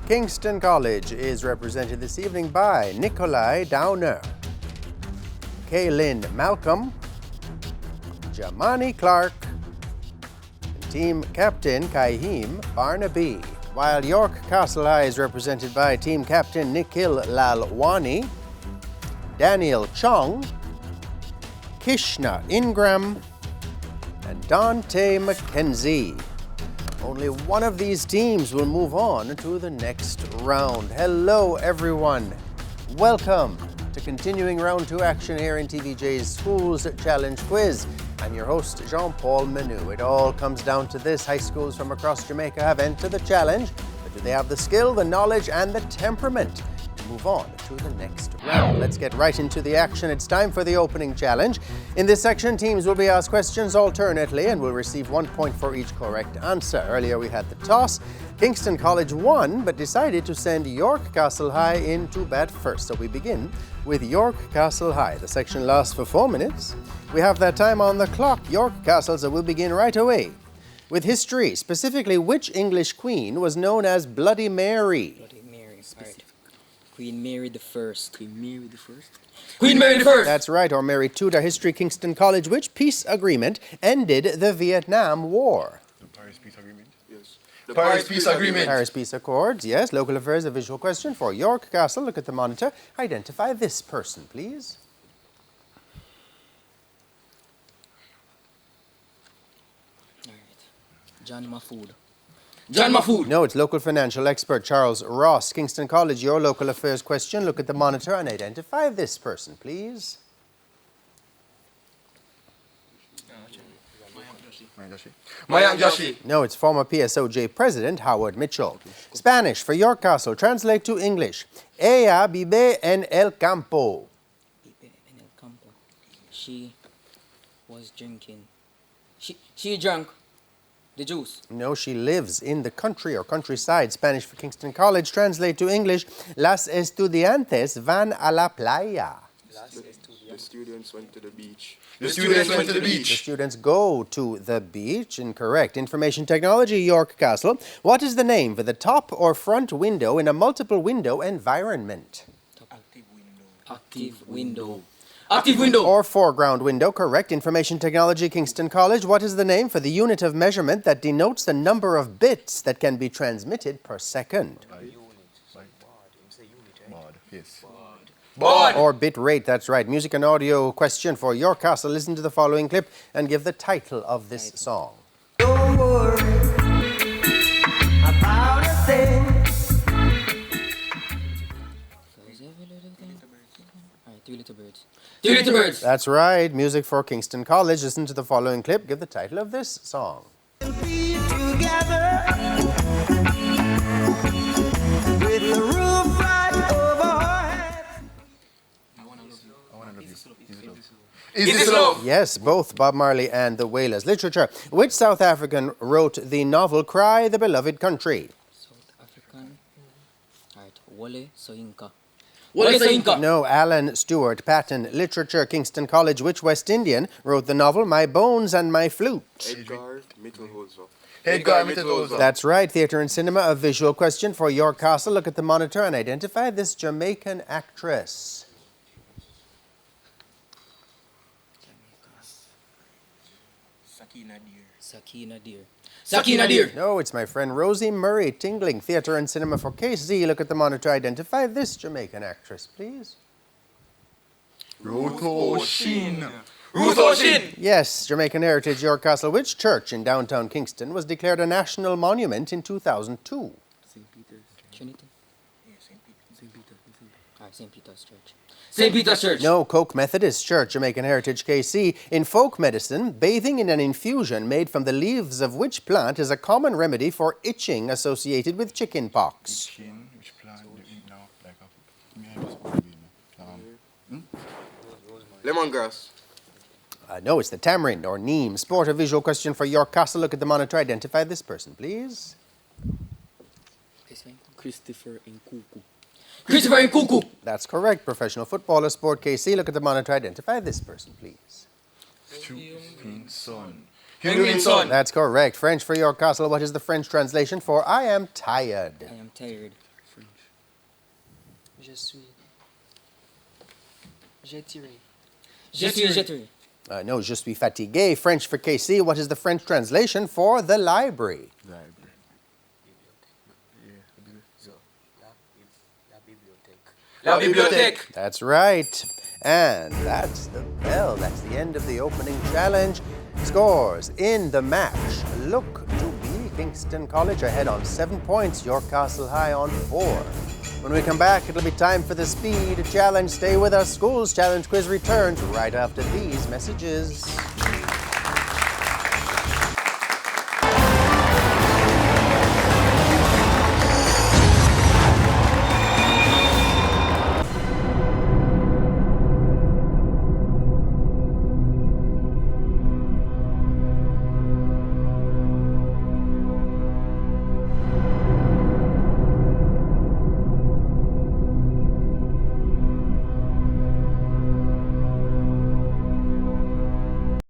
Kingston College is represented this evening by Nikolai Downer, Kaylin Malcolm, Jamani Clark, and team captain Kaihim Barnaby. While York Castle High is represented by team captain Nikhil Lalwani, Daniel Chong, Kishna Ingram, and Dante McKenzie. Only one of these teams will move on to the next round. Hello, everyone. Welcome to continuing round 2 action here in TVJ's Schools Challenge Quiz. I'm your host, Jean-Paul Menu. It all comes down to this. High schools from across Jamaica have entered the challenge, but do they have the skill, the knowledge, and the temperament to move on to the next round? Let's get right into the action. It's time for the opening challenge. In this section, teams will be asked questions alternately and will receive 1 point for each correct answer. Earlier we had the toss. Kingston College won, but decided to send York Castle High in to bat first. So we begin with York Castle High. The section lasts for 4 minutes. We have that time on the clock. York Castle, so we'll begin right away with history. Specifically, which English queen was known as Bloody Mary? Bloody Mary. Right. Queen Mary the First. Queen Mary the First. Queen Mary the First. That's right, or Mary Tudor. History, Kingston College. Which peace agreement ended the Vietnam War? The Paris Peace Agreement. Yes. The Paris Peace Agreement. Paris Peace Accords, yes. Local affairs, a visual question for York Castle. Look at the monitor. Identify this person, please. All right. John Mahfood. John Mahfood. No, it's local financial expert Charles Ross. Kingston College, your local affairs question. Look at the monitor and identify this person, please. Mayang Joshi. No, it's former PSOJ President Howard Mitchell. Spanish for York Castle. Translate to English. Ella vive en el campo. Vive en el campo. She was drinking. She drank the juice. No, she lives in the country or countryside. Spanish for Kingston College. Translate to English. Las estudiantes van a la playa. The students went to the beach. The students went to the beach. The students go to the beach. Incorrect. Information technology, York Castle. What is the name for the top or front window in a multiple window environment? Active window. Active window. Or foreground window, correct. Information technology, Kingston College. What is the name for the unit of measurement that denotes the number of bits that can be transmitted per second? Baud. Or bit rate, that's right. Music and audio question for York Castle. Listen to the following clip and give the title of this song. Don't worry about a thing. All right, Three Little Birds. Three Little Birds. That's right. Music for Kingston College. Listen to the following clip. Give the title of this song. Be together with the roof right overhead. Is this love? Yes, both Bob Marley and the Wailers. Literature. Which South African wrote the novel Cry the Beloved Country? South African. All right, Wole Soyinka. Wole Soyinka. No, Alan Stewart Patton. Literature, Kingston College. Which West Indian wrote the novel My Bones and My Flute? Edgar Mittelholzer. That's right. Theatre and cinema, a visual question for York Castle. Look at the monitor and identify this Jamaican actress. Sakina Deer. Sakina Deer. No, it's my friend Rosie Murray. Tingling. Theatre and cinema for KC. Look at the monitor. Identify this Jamaican actress, please. Ruth O'Sheen. Ruth O'Sheen. Yes, Jamaican Heritage, York Castle. Which church in downtown Kingston was declared a national monument in 2002? St. Peter's. Trinity. Yeah, St. Peter. All right, St. Peter's Church. St. Peter's Church. No, Coke Methodist Church, Jamaican Heritage KC. In folk medicine, bathing in an infusion made from the leaves of which plant is a common remedy for itching associated with chicken pox? Chin, which plant do you eat now? Like a Lemongrass. No, it's the tamarind or neem. Sport, a visual question for York Castle. Look at the monitor. Identify this person, please. Christopher Nkuku. Christopher Nkuku. That's correct. Professional footballer, Sport KC. Look at the monitor. Identify this person, please. Son. Heung-min Son. That's correct. French for York Castle. What is the French translation for I am tired? I am tired. Je suis. J'ai tiré. J'ai tiré. No, je suis fatigué. French for KC. What is the French translation for the library? Library. La bibliothèque. That's right. And that's the bell. That's the end of the opening challenge. Scores in the match look to be Kingston College ahead on 7 points, York Castle High on 4. When we come back, it'll be time for the speed challenge. Stay with us. Schools Challenge quiz returns right after these messages.